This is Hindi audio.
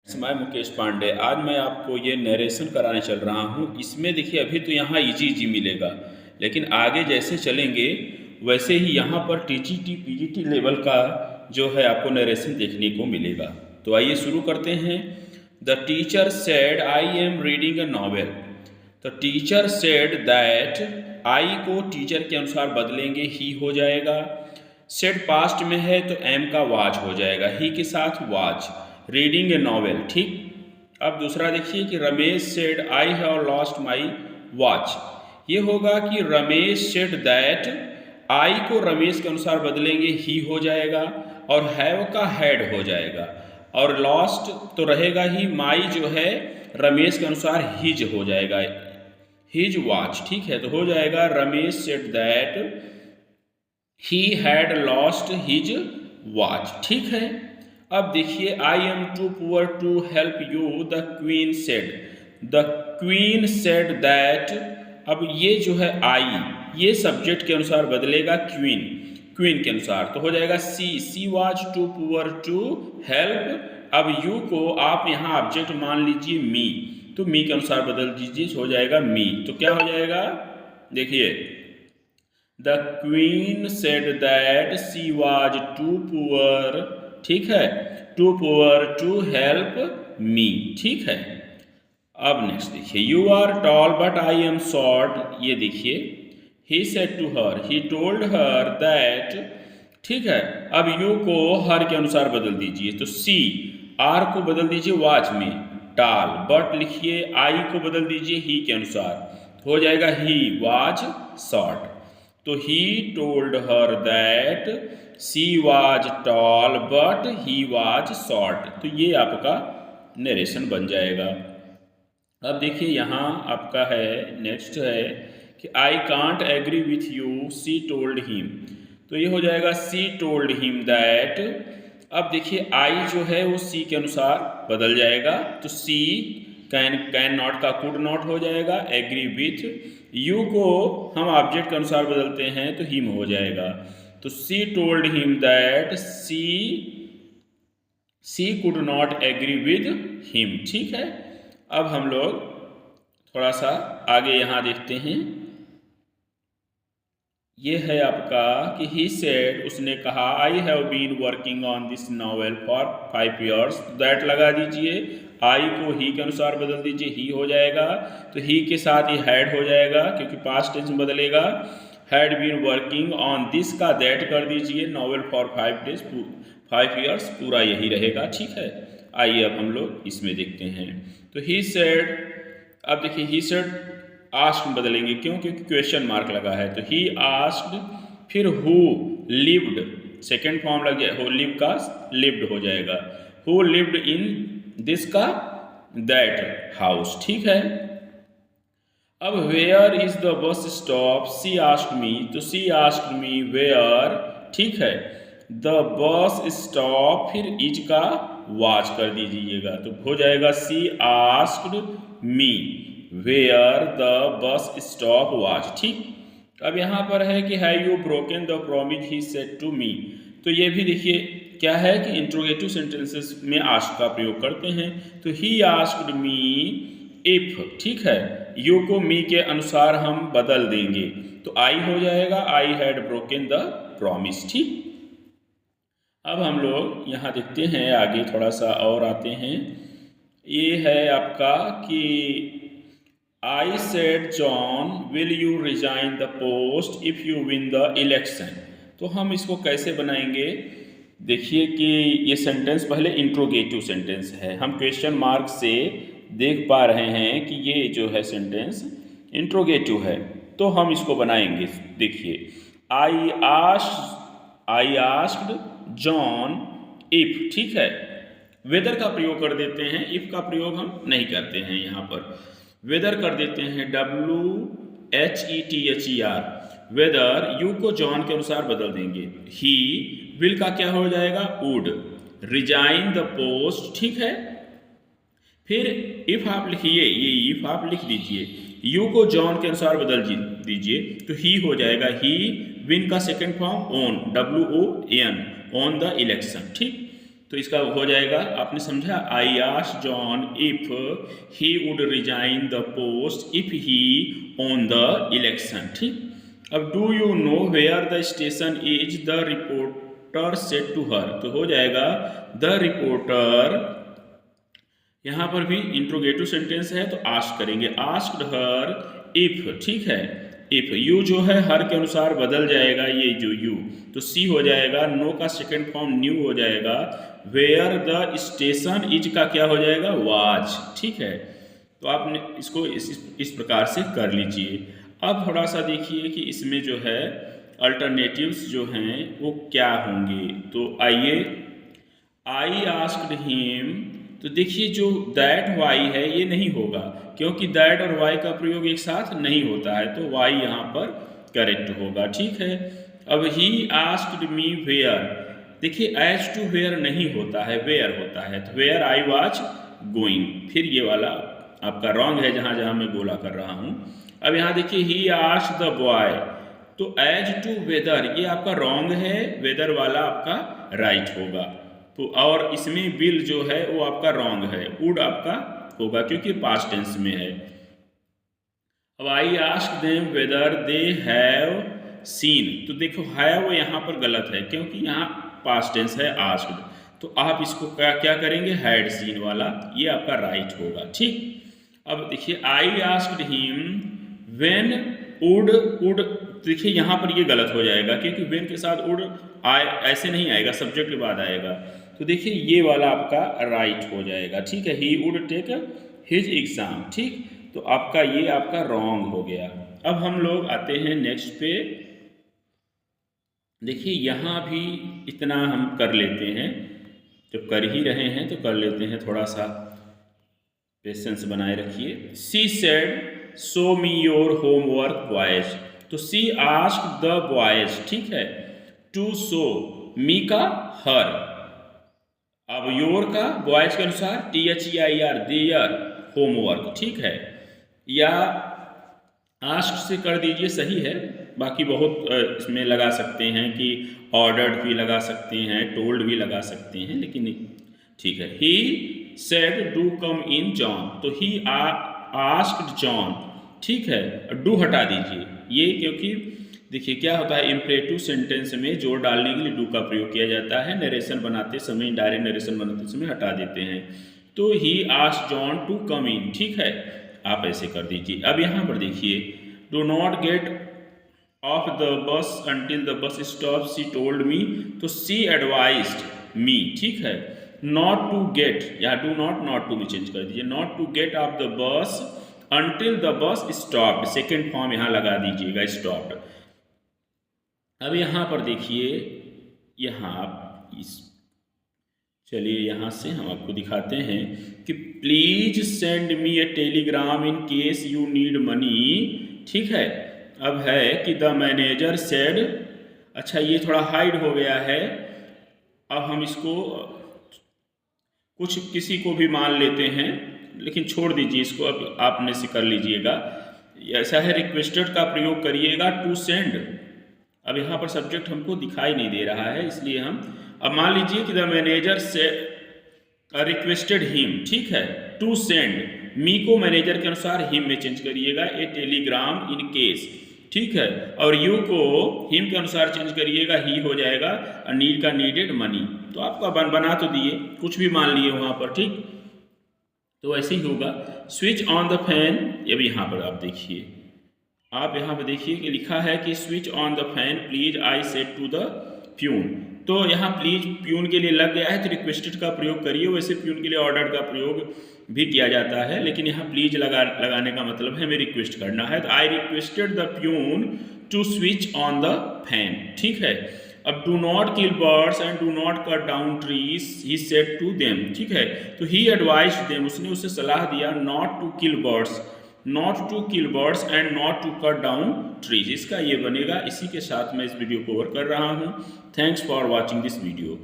मैं मुकेश पांडे। आज मैं आपको ये नरेशन कराने चल रहा हूँ। इसमें देखिए अभी तो यहाँ इजी इजी मिलेगा, लेकिन आगे जैसे चलेंगे वैसे ही यहाँ पर टीजीटी पीजीटी लेवल का जो है आपको नरेशन देखने को मिलेगा। तो आइए शुरू करते हैं। The teacher said I am reading a novel. तो टीचर सेड दैट, आई को टीचर के अनुसार बदलेंगे ही हो जाएगा। सेड पास्ट में है तो एम का वाज हो जाएगा, ही के साथ वाज। रीडिंग ए नॉवेल, ठीक। अब दूसरा देखिए कि Ramesh said I have lost my watch. ये होगा कि रमेश सेड दैट, आई को रमेश के अनुसार बदलेंगे ही हो जाएगा और हैव का हैड हो जाएगा, और लॉस्ट तो रहेगा ही। माई जो है रमेश के अनुसार हिज हो जाएगा, हिज वॉच, ठीक है। तो हो जाएगा Ramesh said that he had lost his watch, ठीक है। अब देखिए I am too poor to help you, the queen said. The queen said that, अब ये जो है आई, ये सब्जेक्ट के अनुसार बदलेगा क्वीन, क्वीन के अनुसार तो हो जाएगा she was too poor to help. अब यू को आप यहाँ ऑब्जेक्ट मान लीजिए मी, तो मी के अनुसार बदल दीजिए, हो जाएगा मी। तो क्या हो जाएगा, देखिए the queen said that she was too poor, ठीक है, too poor to help me, ठीक है। अब नेक्स्ट देखिए you are tall but I am short. ये देखिए he said to her, he told her that, ठीक है। अब यू को हर के अनुसार बदल दीजिए, तो सी, आर को बदल दीजिए वाज में, टाल, बट लिखिए आई को बदल दीजिए ही के अनुसार, हो जाएगा ही वाज शॉर्ट। तो he told her that she was tall but he was short. तो ये आपका नरेशन बन जाएगा। अब देखिए यहाँ आपका है, नेक्स्ट है कि I can't agree with you, she told him. तो ये हो जाएगा सी टोल्ड हिम दैट। अब देखिए आई जो है वो सी के अनुसार बदल जाएगा, तो सी कैन नॉट का कुड नॉट हो जाएगा, एग्री विथ। यू को हम ऑब्जेक्ट के अनुसार बदलते हैं तो हिम हो जाएगा, तो she told him that she could not agree with him, ठीक है। अब हम लोग थोड़ा सा आगे यहाँ देखते हैं। ये है आपका कि ही सेड, उसने कहा I have been working on this novel for 5 years। That लगा दीजिए, आई को ही के अनुसार बदल दीजिए, ही हो जाएगा। तो ही के साथ ही हैड हो जाएगा क्योंकि पास्ट टेंस में बदलेगा। Had been working on this का दैट कर दीजिए, नॉवेल फॉर 5 years पूरा यही रहेगा, ठीक है। आइए अब हम लोग इसमें देखते हैं। तो ही सेड, अब देखिए ही सेड आस्क्ड में बदलेंगे, क्यों, क्योंकि क्वेश्चन मार्क लगा है। तो ही आस्क्ड, फिर हु लिव्ड, सेकेंड फॉर्म लग जाए, हु लिव का लिव्ड हो जाएगा, हु लिव्ड इन दिस का दैट हाउस, ठीक है। अब where is the bus stop, she asked me, तो सी आस्क्ड मी वेयर, ठीक है। द बस स्टॉप, फिर इज का वाच कर दीजिएगा, तो हो जाएगा she asked me where the bus stop was, ठीक। अब यहाँ पर है कि have you broken the promise he said to me. तो ये भी देखिए क्या है कि इंट्रोगेटिव सेंटेंसेस में आस्क का प्रयोग करते हैं। तो ही आस्क्ड मी इफ, ठीक है, यू को मी के अनुसार हम बदल देंगे, तो आई हो जाएगा I had broken the promise, ठीक। अब हम लोग यहाँ देखते हैं आगे, थोड़ा सा और आते हैं। ये है आपका कि I said John will you resign the post if you win the election. तो हम इसको कैसे बनाएंगे, देखिए कि ये सेंटेंस पहले इंट्रोगेटिव सेंटेंस है, हम क्वेश्चन मार्क से देख पा रहे हैं कि ये जो है सेंटेंस इंट्रोगेटिव है। तो हम इसको बनाएंगे, देखिए आई आस्क्ड जॉन इफ, ठीक है। वेदर का प्रयोग कर देते हैं, इफ का प्रयोग हम नहीं करते हैं, यहाँ पर वेदर कर देते हैं, WHETHER, वेदर। यू को जॉन के अनुसार बदल देंगे, ही विल का क्या हो जाएगा, वुड, रिजाइन द पोस्ट, ठीक है। फिर इफ आप लिखिए, ये इफ आप लिख दीजिए, यू को जॉन के अनुसार बदल दीजिए, तो ही हो जाएगा ही, विन का second form won, WON, won the election, ठीक। तो इसका हो जाएगा, आपने समझा, I asked John if he would resign the post if he won the election. ठीक, अब do you know where the station is, the reporter said to her. तो हो जाएगा द रिपोर्टर, यहाँ पर भी इंट्रोगेटिव सेंटेंस है तो आस्क करेंगे, आस्क्ड हर इफ। ठीक है, इफ यू जो है हर के अनुसार बदल जाएगा ये जो यू, तो सी हो जाएगा, नो का सेकेंड फॉर्म न्यू हो जाएगा, वेयर द स्टेशन इज का क्या हो जाएगा, वाज। ठीक है, तो आपने इसको इस प्रकार से कर लीजिए। अब थोड़ा सा देखिए कि इसमें जो है अल्टरनेटिव्स जो हैं वो क्या होंगे। तो आइए, आई आस्क्ड हिम, तो देखिए जो दैट वाई है ये नहीं होगा, क्योंकि दैट और वाई का प्रयोग एक साथ नहीं होता है, तो वाई यहाँ पर करेक्ट होगा। ठीक है, अब ही आस्क्ड मी वेयर, देखिए एज टू वेयर नहीं होता है, वेयर होता है, तो वेयर आई वाज गोइंग, फिर ये वाला आपका रॉन्ग है जहाँ जहाँ मैं गोला कर रहा हूँ। अब यहाँ देखिए ही आस्क्ड द बॉय, तो एज टू वेदर ये आपका रॉन्ग है, वेदर वाला आपका राइट होगा। तो और इसमें विल जो है वो आपका रॉन्ग है, वुड आपका होगा क्योंकि पास्ट टेंस में है। अब I asked them whether they have seen, तो देखो हैव यहाँ पर गलत है क्योंकि यहाँ पास्ट टेंस है आस्क्ड, तो आप इसको क्या करेंगे, हैड सीन वाला, ये आपका राइट होगा। ठीक, अब देखिए I asked him when would, देखिए यहाँ पर ये गलत हो जाएगा क्योंकि व्हेन के साथ वुड ऐसे नहीं आएगा, सब्जेक्ट के बाद आएगा, तो देखिए ये वाला आपका राइट हो जाएगा। ठीक है, he would take his exam. ठीक, तो आपका ये आपका रॉन्ग हो गया। अब हम लोग आते हैं नेक्स्ट पे, देखिए यहाँ भी इतना हम कर लेते हैं, जब कर ही रहे हैं तो कर लेते हैं, थोड़ा सा पेशेंस बनाए रखिए। She said show me your homework boys, तो सी आस्क्ड द बॉयज, ठीक है, टू शो, मी का हर, अब योर का बॉयज के अनुसार THEIR देयर होमवर्क। ठीक है, या आस्क्ड से कर दीजिए, सही है, बाकी बहुत इसमें लगा सकते हैं कि ऑर्डर्ड भी लगा सकते हैं, टोल्ड भी लगा सकते हैं, लेकिन ठीक है। He said do come in John, तो ही आस्क्ड जॉन, ठीक है, डू हटा दीजिए ये, क्योंकि देखिए क्या होता है, इम्परेटिव सेंटेंस में जोर डालने के लिए डू का प्रयोग किया जाता है, नरेशन बनाते समय, डायरेक्ट नरेशन बनाते समय हटा देते हैं। तो he asked John to come in, ठीक है, आप ऐसे कर दीजिए। अब यहाँ पर देखिए, do not get off the bus until the bus stop she told me, तो सी एडवाइज्ड मी, ठीक है, नॉट टू गेट, या डू नॉट टू में चेंज कर दीजिए, not to get off the bus until the bus stop, second form यहाँ लगा दीजिएगा, स्टॉप्ड। अब यहाँ पर देखिए, यहाँ इस, चलिए यहाँ से हम आपको दिखाते हैं कि please send me A Telegram in case you need money, ठीक है। अब है कि द मैनेजर सेड, अच्छा ये थोड़ा हाइड हो गया है, अब हम इसको कुछ किसी को भी मान लेते हैं, लेकिन छोड़ दीजिए इसको, अब आप में से कर लीजिएगा। ऐसा है, रिक्वेस्टेड का प्रयोग करिएगा, टू सेंड। अब यहाँ पर सब्जेक्ट हमको दिखाई नहीं दे रहा है, इसलिए हम, अब मान लीजिए कि द मैनेजर से रिक्वेस्टेड हिम, ठीक है, टू सेंड, मी को मैनेजर के अनुसार हिम में चेंज करिएगा, ए टेलीग्राम इन केस, ठीक है, और यू को हिम के अनुसार चेंज करिएगा, ही हो जाएगा, नीड का नीडेड मनी। तो आपका बना तो दिए, कुछ भी मान लिए वहाँ पर, ठीक, तो ऐसे ही होगा। स्विच ऑन द फैन, अब यहाँ पर आप देखिए, आप यहाँ पर देखिए कि लिखा है कि switch on the fan please I said to the peon, तो यहाँ प्लीज प्यून के लिए लग गया है, तो रिक्वेस्टेड का प्रयोग करिए। वैसे प्यून के लिए ऑर्डर का प्रयोग भी किया जाता है, लेकिन यहाँ प्लीज लगाने का मतलब है हमें रिक्वेस्ट करना है, तो I requested the peon to switch on the fan, ठीक है। अब do not kill birds and do not cut down trees he said to them, ठीक है, तो ही एडवाइज्ड देम, उसने उसे सलाह दिया, not to kill birds, not to kill birds and not to cut down trees, इसका ये बनेगा। इसी के साथ मैं इस वीडियो को ओवर कर रहा हूँ। Thanks for watching this video.